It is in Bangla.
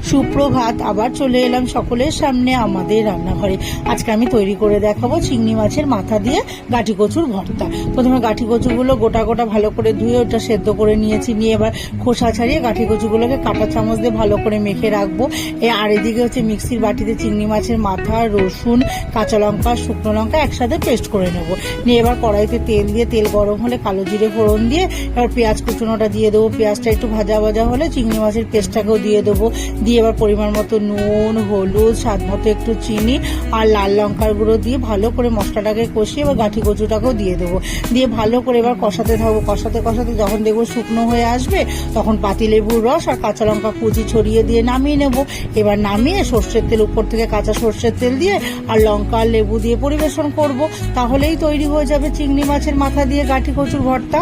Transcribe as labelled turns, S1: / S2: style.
S1: সুপ্রভাত, আবার চলে এলাম সকলের সামনে আমাদের রান্নাঘরে। আজকে আমি তৈরি করে দেখাবো চিংড়ি মাছের মাথা দিয়ে গাঠি কচুর ভর্তা। প্রথমে গাঠি কচুগুলো গোটা গোটা ভালো করে ধুয়ে ওটা সেদ্ধ করে নিয়েছি। নিয়ে এবার খোসা ছাড়িয়ে গাঠি কচুগুলোকে কাঁটা চামচ দিয়ে ভালো করে মেখে রাখবো। আর এদিকে হচ্ছে মিক্সির বাটিতে চিংড়ি মাছের মাথা, রসুন, কাঁচা লঙ্কা, শুকনো লঙ্কা একসাথে পেস্ট করে নেব। নিয়ে এবার কড়াইতে তেল দিয়ে, তেল গরম হলে কালো জিরে ফোড়ন দিয়ে এবার পেঁয়াজ কুচুনোটা দিয়ে দেবো। পেঁয়াজটা একটু ভাজা ভাজা হলে চিংড়ি মাছের পেস্টটাকেও দিয়ে দেবো। দিয়ে এবার পরিমাণ মতো নুন, হলুদ, স্বাদ মতো একটু চিনি আর লাল লঙ্কার গুঁড়ো দিয়ে ভালো করে মশলাটাকে কষিয়ে এবার গাঠি কচুটাকেও দিয়ে দেবো। দিয়ে ভালো করে এবার কষাতে থাকবো। কষাতে কষাতে যখন দেখবো শুকনো হয়ে আসবে তখন পাতিলেবুর রস আর কাঁচা লঙ্কা কুচি ছড়িয়ে দিয়ে নামিয়ে নেব। এবার নামিয়ে সর্ষের তেল, উপর থেকে কাঁচা সর্ষের তেল দিয়ে আর লঙ্কা আর লেবু দিয়ে পরিবেশন করব। তাহলেই তৈরি হয়ে যাবে চিংড়ি মাছের মাথা দিয়ে গাঠি কচুর ভর্তা।